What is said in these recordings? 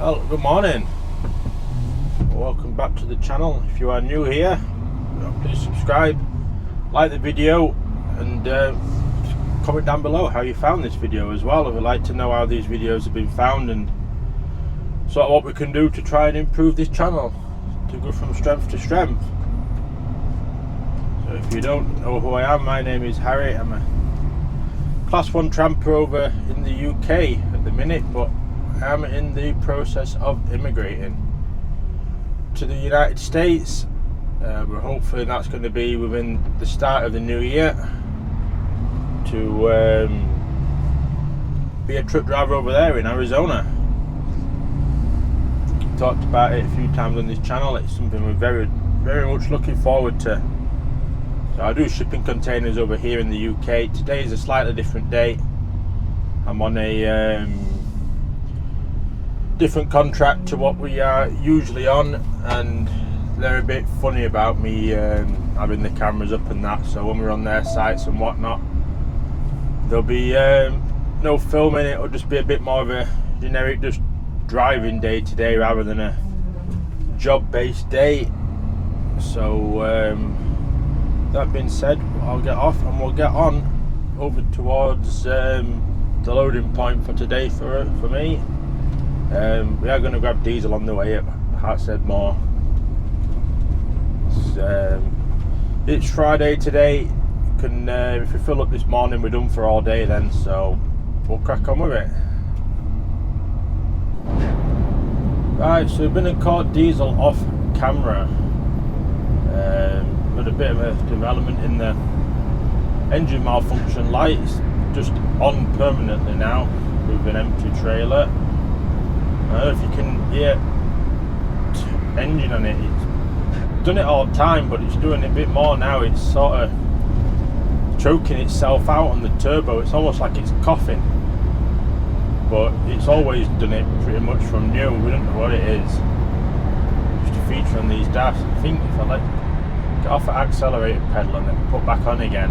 Well, good morning. Welcome back to the channel. If you are new here, please subscribe, like the video, and comment down below how you found this video as well. I would like to know how these videos have been found and sort of what we can do to try and improve this channel to go from strength to strength. So if you don't know who I am, my name is Harry. I'm a Class 1 tramper over in the UK at the minute, but I'm in the process of immigrating to the United States. We're hoping that's going to be within the start of the new year to be a truck driver over there in Arizona. Talked about it a few times on this channel. It's something we're very much looking forward to. So I do shipping containers over here in the UK. Today is a slightly different day. I'm on a different contract to what we are usually on, and they're a bit funny about me having the cameras up and that. So when we're on their sites and whatnot, there'll be no filming. It'll just be a bit more of a generic just driving day today rather than a job-based day. So that being said, I'll get off and we'll get on over towards the loading point for today for me. We are going to grab diesel on the way at Hartstead-Moor. It's Friday today. If we fill up this morning, we're done for all day then, so we'll crack on with it. Right, so we've been and caught diesel off camera. With a bit of a development in the engine malfunction light. It's just on permanently now with an empty trailer. I don't know if you can hear engine on it. It's done it all the time, but it's doing it a bit more now. It's sort of choking itself out on the turbo. It's almost like it's coughing, but it's always done it pretty much from new. We don't know what it is. Just a feature on these DAFs. I think if I get off the accelerator pedal and then put back on again,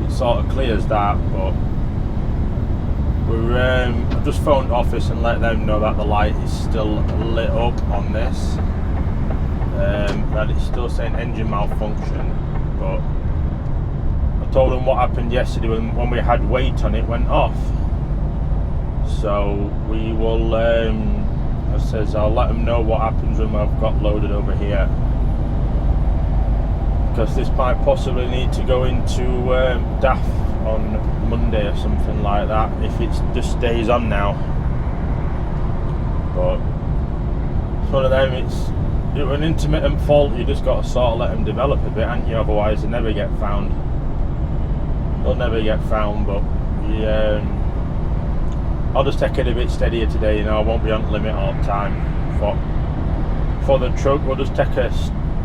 it sort of clears that. But I've just phoned the office and let them know that the light is still lit up on this, that it's still saying engine malfunction. But I told them what happened yesterday when we had weight on it went off. So we will, I says I'll let them know what happens when I've got loaded over here, because this might possibly need to go into DAF on Monday or something like that if it just stays on now. But it's one of them, it's an intermittent fault. You just got to sort of let them develop a bit, haven't you? Otherwise they never get found. They'll never get found. But I'll just take it a bit steadier today, you know. I won't be on limit all the time for the truck. We'll just take a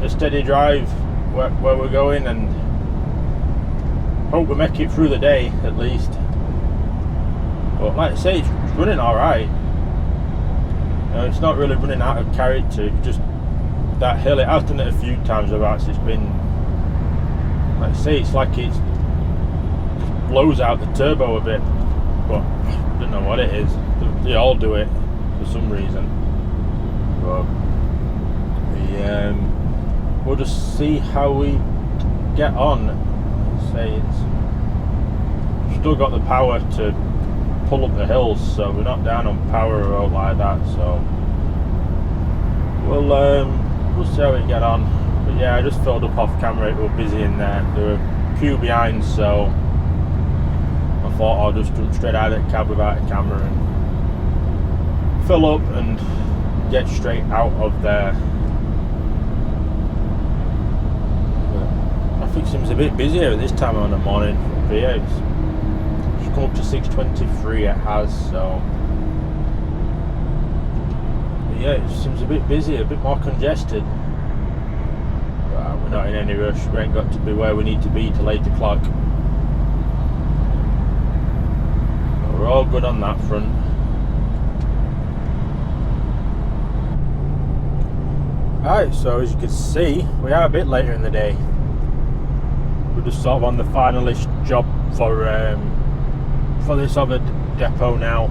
steady drive where we're going and hope we make it through the day at least. But like I say, it's running alright. You know, it's not really running out of character. Just that hill, it has done it a few times about. It's been, like I say, it's like it just blows out the turbo a bit, but I don't know what it is. They all do it for some reason. But we'll just see how we get on. Say it's still got the power to pull up the hills, so we're not down on power or like that. So we'll see how we get on. But yeah, I just filled up off camera. It was busy in there. There were a queue behind, so I thought I'll just jump straight out of the cab without a camera and fill up and get straight out of there. Traffic seems a bit busier at this time of the morning up here. It's come up to 6:23 it has, so but yeah, it seems a bit busy, a bit more congested. But we're not in any rush. We ain't got to be where we need to be till 8 o'clock. So we're all good on that front. Alright, so as you can see, we are a bit later in the day. We're just sort of on the finalish job for this other depot now.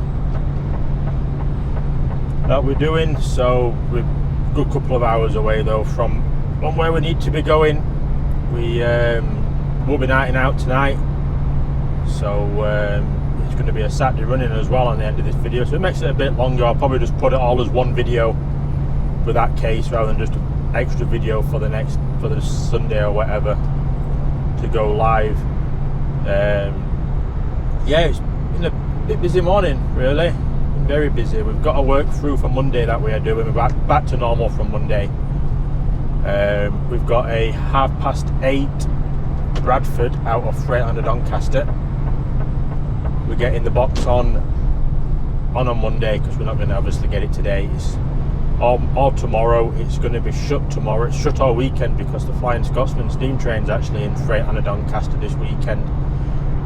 that we're doing. So we're a good couple of hours away though from where we need to be going. We will be nighting out tonight, so it's going to be a Saturday running as well on the end of this video, so it makes it a bit longer. I'll probably just put it all as one video with that case rather than just an extra video for the Sunday or whatever to go live. Yeah, it's been a bit busy morning really, been very busy. We've got to work through for Monday that we are doing. We're back to normal from Monday. We've got a 8:30 Bradford out of Freightliner to Doncaster. We're getting the box on a Monday because we're not going to obviously get it today. It's all tomorrow. It's going to be shut tomorrow. It's shut all weekend because the Flying Scotsman steam train's actually in Freightliner to Doncaster this weekend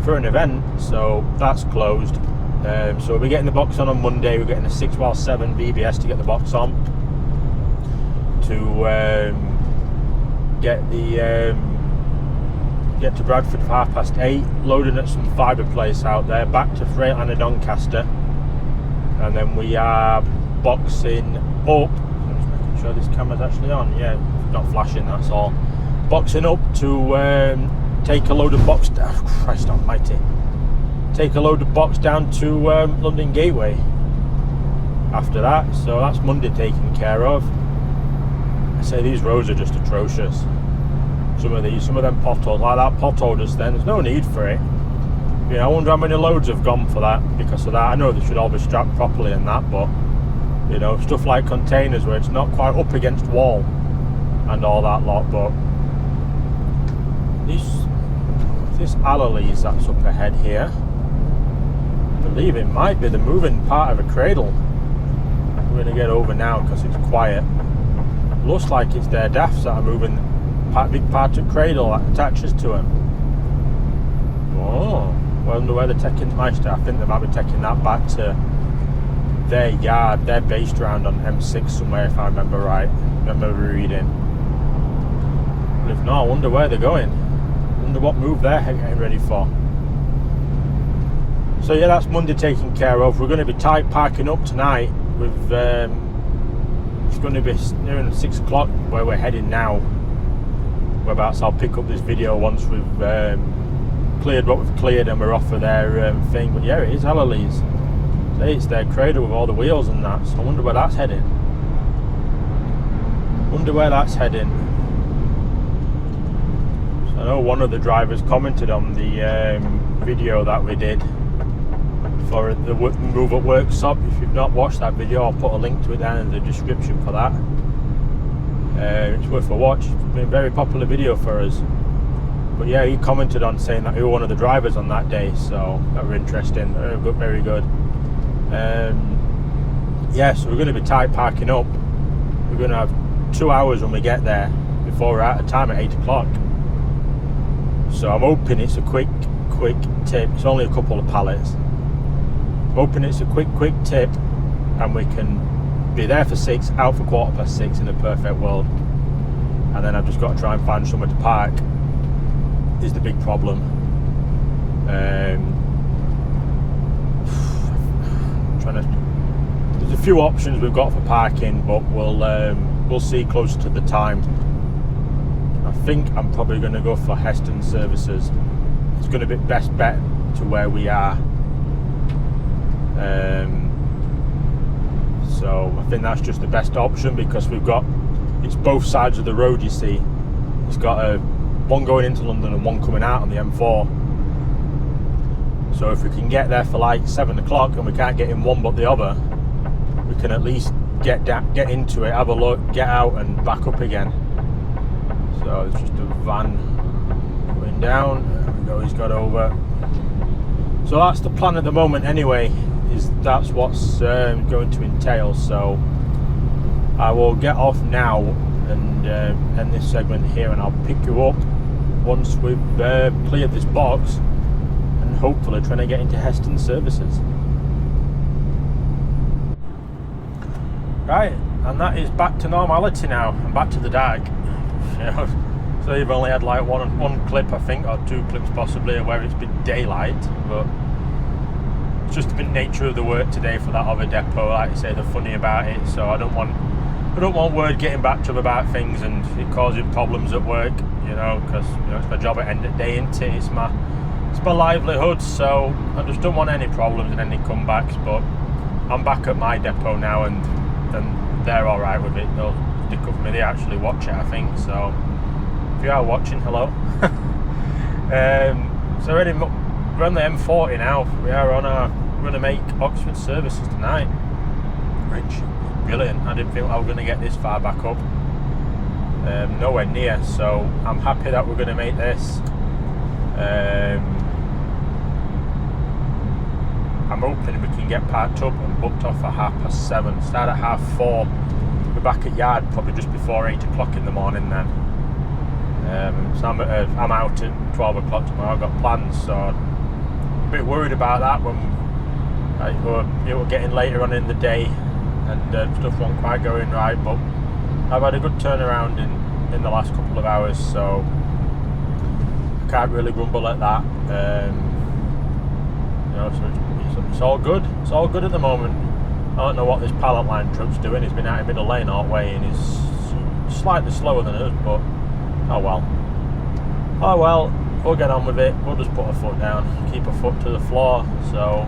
for an event, so that's closed. So we'll be getting the box on Monday. We're getting a 6x7 VBS to get the box on, to get to Bradford for 8:30, loading at some fibre place out there, back to Freightliner to Doncaster, and then we are boxing up. I'm just making sure this camera's actually on. Yeah, it's not flashing, that's all. Boxing up to take a load of box down. Christ almighty. Take a load of box down to London Gateway after that. So that's Monday taken care of. I say these roads are just atrocious. Some of them potholes, like that pothole just then, there's no need for it. You know, I wonder how many loads have gone for that because of that. I know they should all be strapped properly and that, but you know, stuff like containers where it's not quite up against wall and all that lot. But this Allalees that's up ahead here, I believe it might be the moving part of a cradle. We're going to get over now because it's quiet. Looks like it's their DAFs that are moving big part of cradle that attaches to them. Oh, I wonder where they're taking my stuff. I think they might be taking that back to their yard, their based round on M6 somewhere, if I remember right. I remember reading. But if not, I wonder where they're going. I wonder what move they're getting ready for. So yeah, that's Monday taken care of. We're going to be tight parking up tonight. It's going to be near 6 o'clock where we're heading now. Whereabouts I'll pick up this video once we've cleared what we've cleared and we're off for their thing. But yeah, it is Allalees. It's their cradle with all the wheels and that. So I wonder where that's heading. So I know one of the drivers commented on the video that we did for the Move Up workshop. If you've not watched that video, I'll put a link to it down in the description for that. It's worth a watch. It's been a very popular video for us. But yeah, he commented on saying that he was one of the drivers on that day, so that were interesting. Very good. Yeah, so we're going to be tight parking up. We're going to have 2 hours when we get there before we're out of time at 8 o'clock. So I'm hoping it's a quick tip. It's only a couple of pallets. I'm hoping it's a quick tip and we can be there for 6, out for 6:15 in a perfect world. And then I've just got to try and find somewhere to park is the big problem. There's a few options we've got for parking, but we'll see closer to the time. I think I'm probably going to go for Heston Services. It's going to be best bet to where we are. So I think that's just the best option because it's both sides of the road, you see. It's got one going into London and one coming out on the M4. So if we can get there for like 7 o'clock and we can't get in one but the other, we can at least get into it, have a look, get out and back up again. So it's just a van going down. There we go, he's got over. So that's the plan at the moment anyway, that's what's going to entail. So I will get off now and end this segment here, and I'll pick you up once we've cleared this box and hopefully trying to get into Heston Services. Right, and that is back to normality now. I'm back to the dark. You know, so you've only had like one clip, I think, or 2 clips possibly, where it's been daylight, but just the nature of the work today for that other depot. Like I say, they're funny about it, so I don't want word getting back to them about things and it causing problems at work, you know, because it's my job at end of the day, isn't it? It's my livelihood, so I just don't want any problems and any comebacks. But I'm back at my depot now, and they're all right with it. They'll stick up for me. They actually watch it, I think. So if you are watching, hello. So we're on the M40 now. We're going to make Oxford services tonight, which is brilliant. I didn't think I was going to get this far back up. Nowhere near. So I'm happy that we're going to make this. I'm hoping we can get parked up and booked off at 7:30. Start at 4:30. We're back at yard probably just before 8 o'clock in the morning then. So I'm out at 12 o'clock tomorrow. I've got plans, so I'm a bit worried about that when it were getting later on in the day and stuff wasn't quite going right. But I've had a good turnaround in the last couple of hours, so I can't really grumble at that. So it's all good. It's all good at the moment. I don't know what this pallet line truck's doing. He's been out in middle lane all the way and he's slightly slower than us, but oh well, we'll get on with it. We'll just put a foot down, keep a foot to the floor. So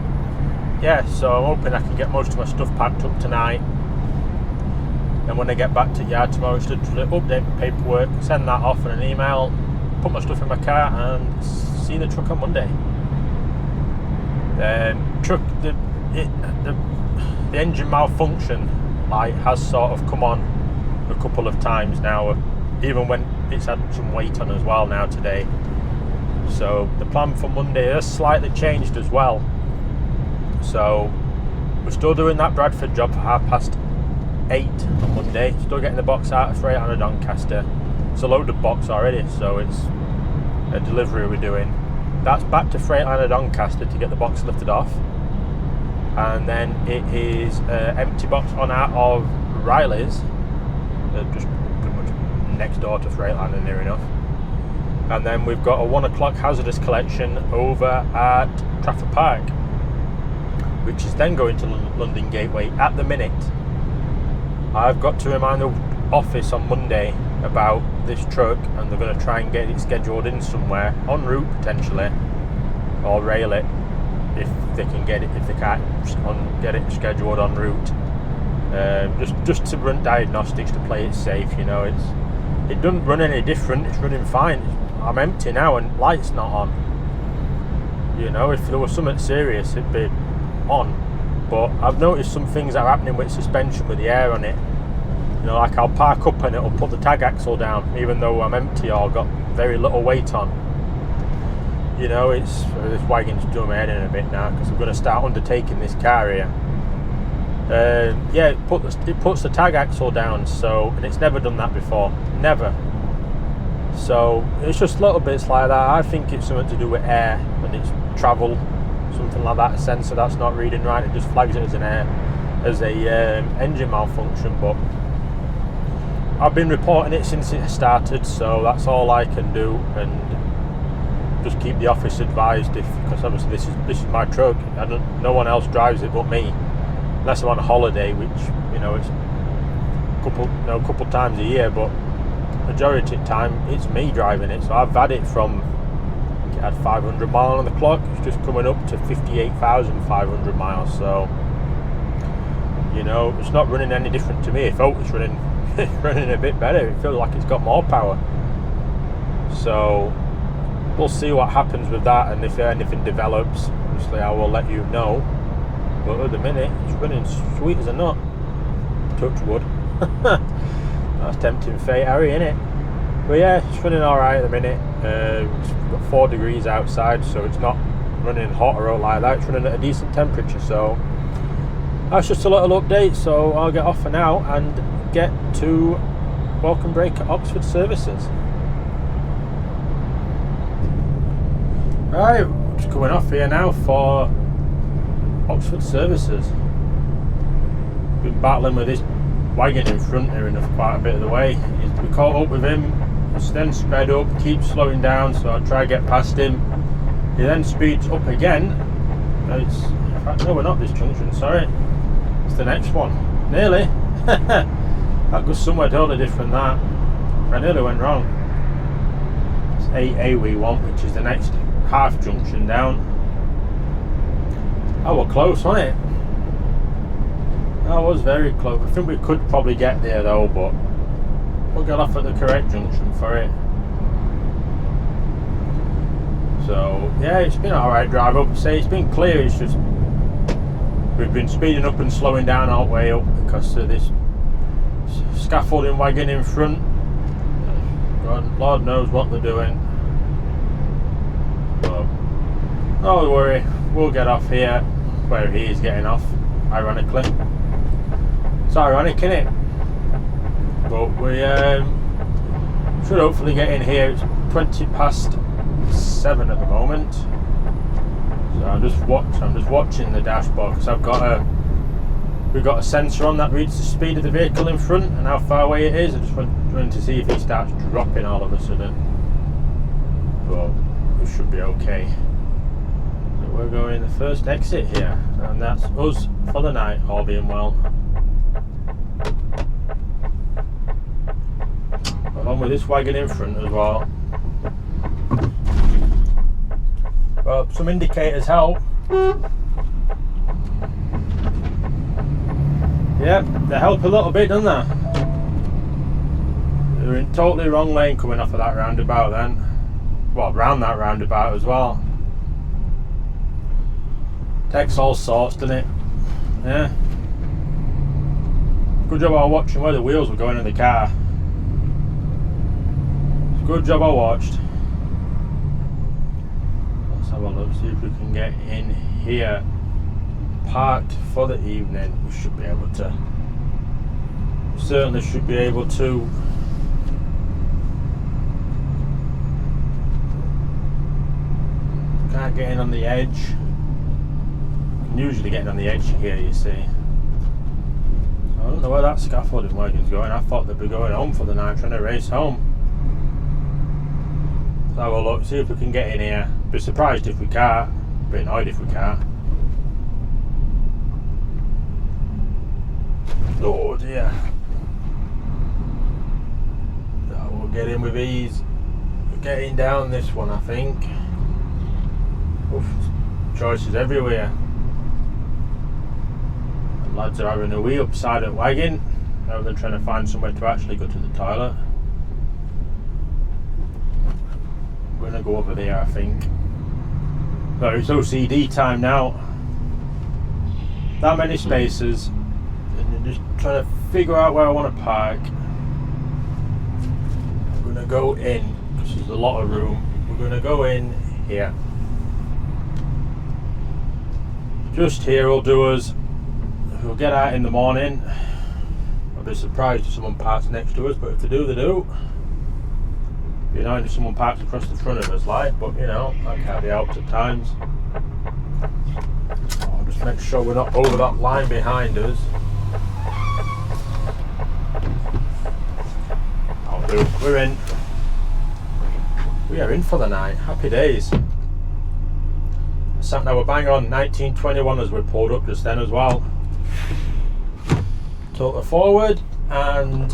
yeah, so I'm hoping I can get most of my stuff packed up tonight, and when I get back to yard tomorrow, just update my paperwork, send that off in an email, put my stuff in my car and see the truck on Monday. The engine malfunction light has sort of come on a couple of times now, even when it's had some weight on as well now today. So the plan for Monday has slightly changed as well. So we're still doing that Bradford job for 8:30 on Monday. Still getting the box out of Freightliner of Doncaster. It's a loaded box already, so it's a delivery we're doing. That's back to Freightliner of Doncaster to get the box lifted off, and then it is an empty box on out of Riley's, just pretty much next door to Freightliner, near enough. And then we've got a 1 o'clock hazardous collection over at Trafford Park, which is then going to London Gateway. At the minute, I've got to remind the office on Monday about this truck, and they're going to try and get it scheduled in somewhere en route potentially, or rail it if they can get it. If they can't get it scheduled en route, just to run diagnostics to play it safe. You know, it doesn't run any different. It's running fine. I'm empty now and light's not on. You know, if there was something serious, it'd be on. But I've noticed some things that are happening with suspension with the air on it. You know, like I'll park up and it'll put the tag axle down even though I'm empty or got very little weight on. You know, this wagon's doing my head in a bit now because I'm going to start undertaking this car here. Yeah, it puts the tag axle down, so, and it's never done that before, never. So it's just little bits like that. I think it's something to do with air and it's travel, something like that. A sensor that's not reading right, it just flags it as a engine malfunction. But I've been reporting it since it started, so that's all I can do, and just keep the office advised. Because obviously this is my truck. No one else drives it but me, unless I'm on a holiday, which it's a couple times a year. But majority of the time it's me driving it. So I've had it from, I think it had 500 miles on the clock. It's just coming up to 58,500 miles. So it's not running any different to me. If it's running a bit better, it feels like it's got more power. So we'll see what happens with that, and if anything develops, obviously I will let you know. But at the minute, it's running sweet as a nut. Touch wood. That's tempting fate, Harry, innit? But yeah, it's running alright at the minute. It's got 4 degrees outside, so it's not running hot or out like that. It's running at a decent temperature, so that's just a little update. So I'll get off for now and get to welcome break at Oxford Services. Right, just coming off here now for Oxford Services. Been battling with this wagon in front here enough quite a bit of the way. We caught up with him, then sped up, keeps slowing down, so I try to get past him. He then speeds up again. It's fact, no, we're not this junction, sorry. It's the next one. Nearly. That goes somewhere totally different, that. I nearly went wrong. It's 8A we want, which is the next half junction down. Oh, we're close, wasn't it? That was very close. I think we could probably get there though, but we'll get off at the correct junction for it. So yeah, it's been alright drive up. Say it's been clear, it's just we've been speeding up and slowing down our way up because of this scaffolding wagon in front. God, Lord knows what they're doing. But don't worry, we'll get off here where he is getting off, ironically. It's ironic, innit? But we should hopefully get in here. It's 7:20 at the moment. So I'm just watching the dashboard because we've got a sensor on that reads the speed of the vehicle in front and how far away it is. I just want to see if it starts dropping all of a sudden. But we should be okay. So we're going the first exit here, and that's us for the night, all being well. Along with this wagon in front as well. Well, some indicators help. Yep, they help a little bit, don't they? They're in totally wrong lane coming off of that roundabout then. Well, round that roundabout as well. Takes all sorts, doesn't it? Yeah. Good job I was watching where the wheels were going in the car. Good job I watched. Let's have a look, see if we can get in here. Parked for the evening. We should be able to. Certainly should be able to. Can't get in on the edge. I'm usually getting on the edge here, you see. I don't know where that scaffolding wagon's going. I thought they'd be going home for the night, trying to race home. So have a look, see if we can get in here. Be surprised if we can't. Be annoyed if we can't. Oh dear. So we'll get in with ease. We're getting down this one, I think. Oof, choices everywhere. And lads are having a wee upside at wagon rather than trying to find somewhere to actually go to the toilet. We're going to go over there, I think. So it's OCD time now. That many spaces. And you're just trying to figure out where I want to park. We're going to go in, because there's a lot of room. We're going to go in here. Just here will do us. We'll get out in the morning. I'll be surprised if someone parks next to us, but if they do, they do. You know, if someone parks across the front of us, like, but you know, that can't be helped at times. I'll just make sure we're not over that line behind us. I'll do. We're in. We are in for the night. Happy days. Sat now, we're bang on 1921 as we pulled up just then as well. Tilter forward and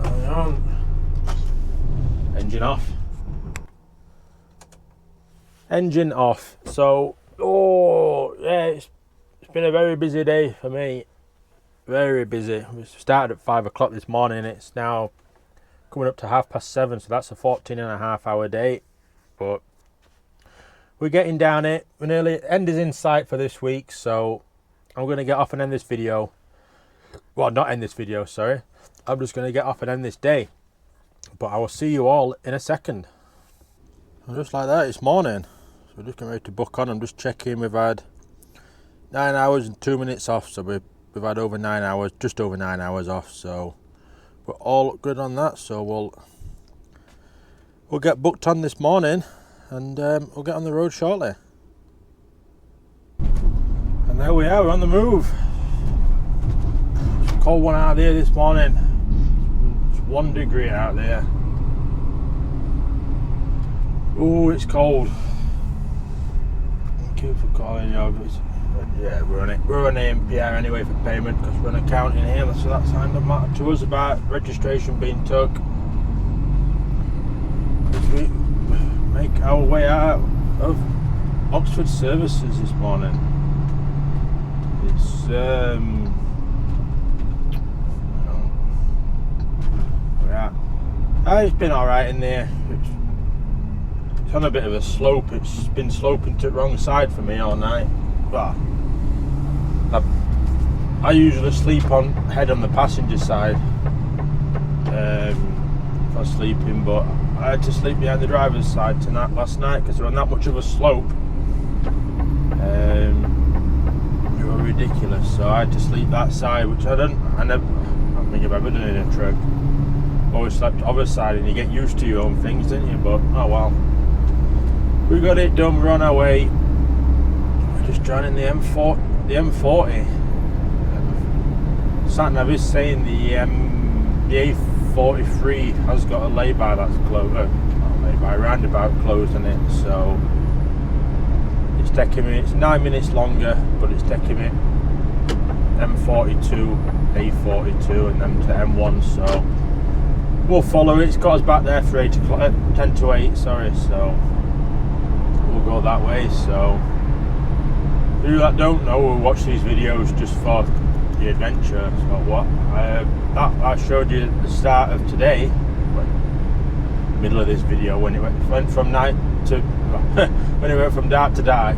hang on. Engine off. Engine off. So, oh yeah, it's been a very busy day for me. Very busy. We started at 5 o'clock this morning. It's now coming up to 7:30, so that's a 14.5 hour day. But we're getting down it. We're nearly, end is in sight for this week, so I'm going to get off and end this video. Well, not end this video, sorry. I'm just going to get off and end this day. But I will see you all in a second. And just like that, it's morning. So we're just getting ready to book on. I'm just checking. We've had 9 hours and 2 minutes off. So we've had over 9 hours, just over 9 hours off. So we're all good on that. So we'll get booked on this morning. And we'll get on the road shortly. And there we are, we're on the move. It's a cold one out there this morning. It's 1 degree out there. Oh, it's cold. Thank you for calling, yo. Yeah, we're on ANPR anyway for payment because we're an accounting here, so that's not matter to us about registration being took. As we make our way out of Oxford Services this morning. It's it's been alright in there. It's on a bit of a slope. It's been sloping to the wrong side for me all night. Well, I usually sleep on the passenger side if I'm sleeping, but I had to sleep behind the driver's side last night because they're on that much of a slope. They were ridiculous, so I had to sleep that side, which I don't think I've ever done in a truck. Always slept other side, and you get used to your own things, don't you? But oh well, we got it done. We're on our way. We're just joining the M40. Sat-nav is saying the A43 has got a lay-by that's closed, roundabout closed in it, so it's taking me, it's 9 minutes longer, but it's taking me M42, A42 and then to M1, so we'll follow it. It's got us back there for 8 o'clock, 10 to 8, sorry, so we'll go that way. So for you that don't know, we'll watch these videos just for the adventure. So what I showed you at the start of today, middle of this video, when it went from night to when it went from dark to dark.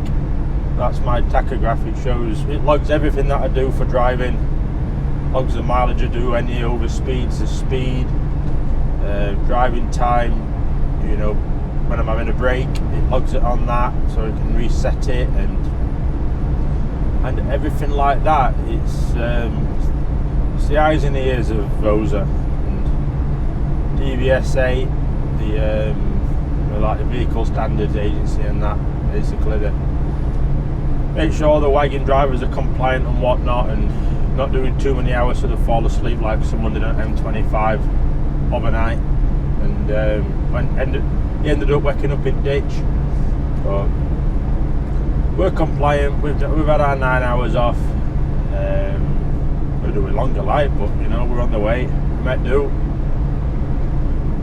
That's my tachograph. It logs everything that I do for driving, logs the mileage I do, any over speeds, the speed, driving time, you know, when I'm having a break, it logs it on that so it can reset it and everything like that. It's the eyes and ears of VOSA and DVSA, like the Vehicle Standards Agency, and that basically they make sure the wagon drivers are compliant and whatnot, and not doing too many hours so they fall asleep like someone did on M25 overnight, and he ended up waking up in ditch. But we're compliant. We've had our 9 hours off. We're doing longer light, but you know, we're on the way. Met do.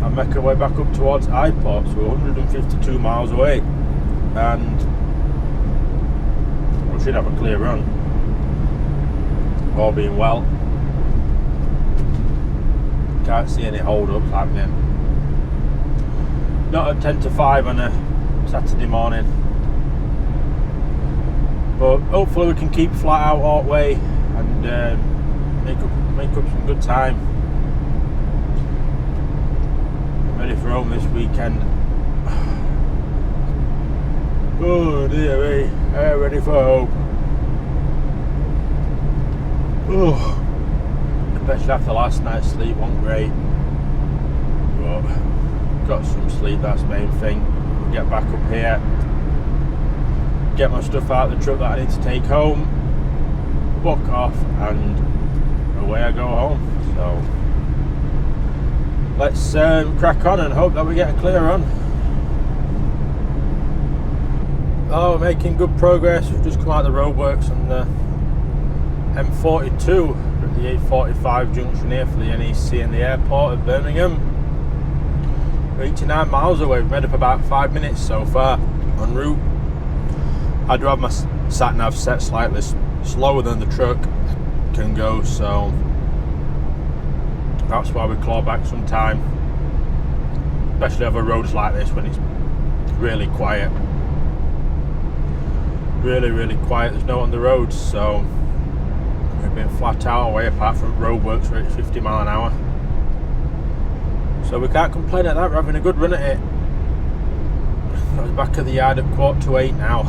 I'm making our way back up towards Eyeport, so we're 152 miles away, and we should have a clear run, all being well. Can't see any hold-ups happening. Not at 10 to 5 on a Saturday morning, but hopefully we can keep flat out all the way and make up some good time. I'm ready for home this weekend. Oh dear me, I'm ready for home. Oh, especially after last night's sleep, wasn't great, but got some sleep, that's the main thing. Get back up here, get my stuff out of the truck that I need to take home, book off, and away I go home. So let's crack on and hope that we get a clear run. Oh, we're making good progress. We've just come out of the roadworks on the M42 at the A45 junction here for the NEC and the airport of Birmingham. We're 89 miles away. We've made up about 5 minutes so far en route. I do have my sat nav set slightly slower than the truck can go, so that's why we claw back some time, especially over roads like this when it's really quiet. Really quiet. There's no one on the roads, so we've been flat out away apart from roadworks where it's 50 mile an hour. So we can't complain at that. We're having a good run at it. I was back at the yard at 7:45 now,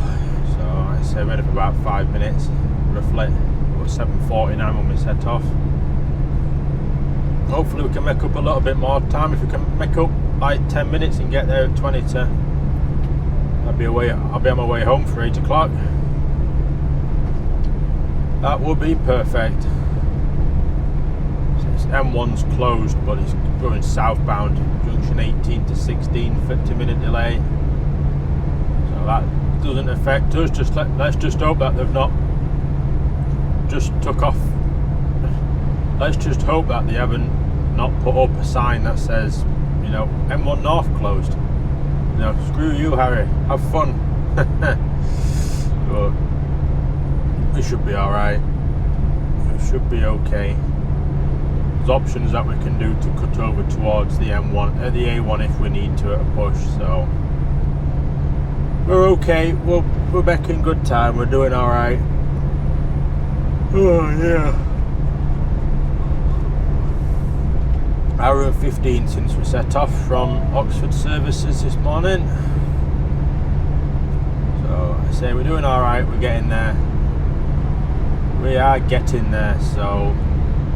so I say we're in for about 5 minutes roughly. We're 7:49 when we set off. Hopefully we can make up a little bit more time. If we can make up like 10 minutes and get there at 20 to, I'll be on my way home for 8 o'clock. That would be perfect. M1's closed, but it's going southbound, junction 18 to 16, 50-minute delay. So that doesn't affect us. Let's just hope that they've not just took off. Let's just hope that they haven't not put up a sign that says, you know, M1 North closed. You know, screw you, Harry, have fun. But it should be alright. It should be okay. There's options that we can do to cut over towards the M1, the A1 if we need to at a push, so we're okay. We're making good time. We're doing alright. Oh yeah. Hour and 15 since we set off from Oxford services this morning. So I say we're doing alright, we're getting there. We are getting there, so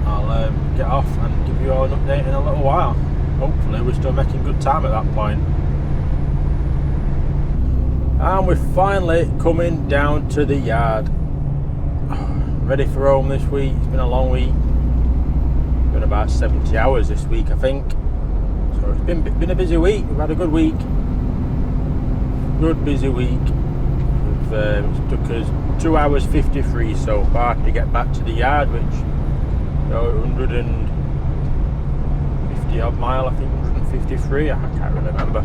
I'll get off and give you all an update in a little while. Hopefully we're still making good time at that point. And we're finally coming down to the yard. Ready for home this week. It's been a long week. Been about 70 hours this week, I think. So it's been a busy week. We've had a good week. Good busy week. It took us 2 hours 53 so far to get back to the yard, which, you know, 150 odd mile, I think 153. I can't really remember.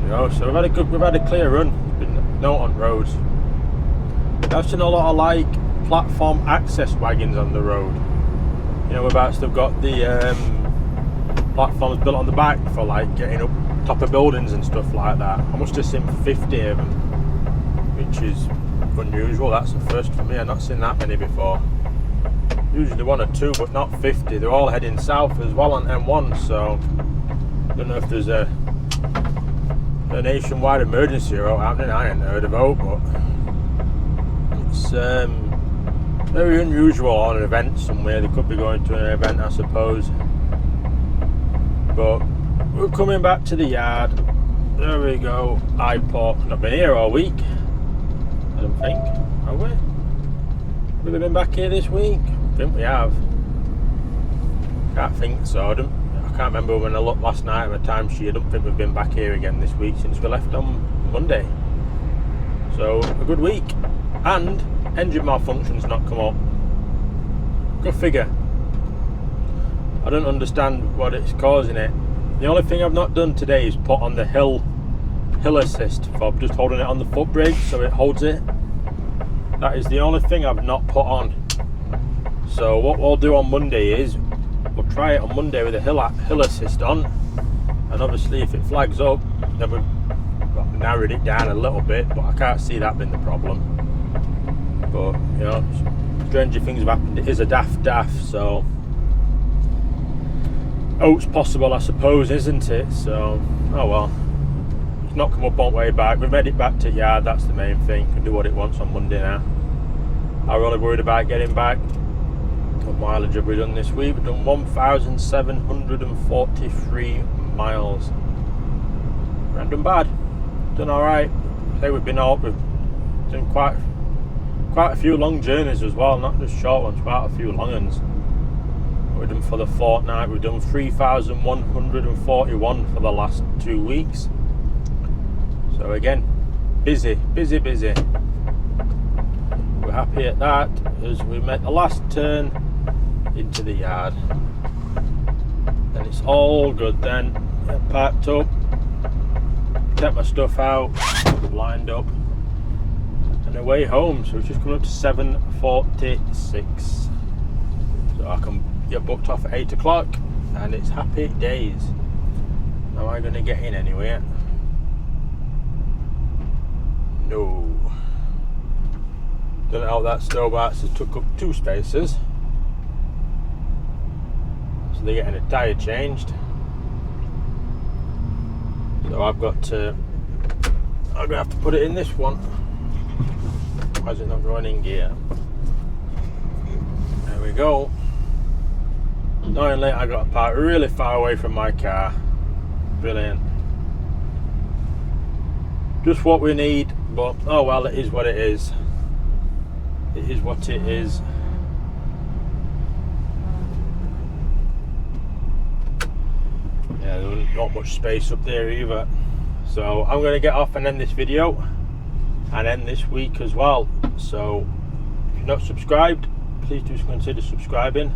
You know, so we've had a clear run. There's been no on roads. I've seen a lot of like platform access wagons on the road. You know, whereabouts they've got the platforms built on the back for like getting up top of buildings and stuff like that. I must have seen 50 of them, which is unusual. That's the first for me. I've not seen that many before. Usually 1 or 2, but not 50. They're all heading south as well on M1, so I don't know if there's a nationwide emergency route happening. I ain't heard about, but it's very unusual on an event somewhere. They could be going to an event, I suppose. But we're coming back to the yard. There we go. iPort. Not been here all week, I don't think. Have we? Have we been back here this week? I think we have. Can't think so. I can't remember when I looked last night at my timesheet. I don't think we've been back here again this week since we left on Monday. So a good week. And engine malfunction's not come up. Go figure. I don't understand what it's causing it. The only thing I've not done today is put on the hill assist fob, just holding it on the foot brake so it holds it. That is the only thing I've not put on. So what we'll do on Monday is we'll try it on Monday with the hill assist on, and obviously if it flags up then we've narrowed it down a little bit, but I can't see that being the problem. But you know, stranger things have happened. It is a daft, so it's possible, I suppose, isn't it? So oh well, it's not come up on way back. We've made it back to yard, that's the main thing. Can do what it wants on Monday now. I'm really worried about getting back. What mileage have we done this week? We've done 1,743 miles. We haven't done bad. Done alright. I say we've done quite a few long journeys as well, not just short ones, quite a few long ones. We've done for the fortnight. We've done 3,141 for the last 2 weeks. So again, busy. We're happy at that as we make the last turn into the yard. And it's all good then. Get packed up, get my stuff out, lined up, and away home. So it's just coming up to 7:46. So I can get booked off at 8 o'clock and it's happy days. Am I going to get in anywhere? No. Don't know how that Stobart's has took up 2 spaces. So they're getting a tyre changed. So I'm going to have to put it in this one. Why is it not going in gear? There we go. Annoyingly, I got to park really far away from my car. Brilliant. Just what we need, but oh well, it is what it is. It is what it is. Yeah, there's not much space up there either. So I'm going to get off and end this video and end this week as well. So if you're not subscribed, please do consider subscribing.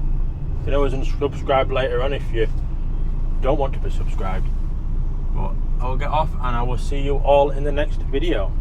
You can always unsubscribe later on if you don't want to be subscribed. But I will get off and I will see you all in the next video.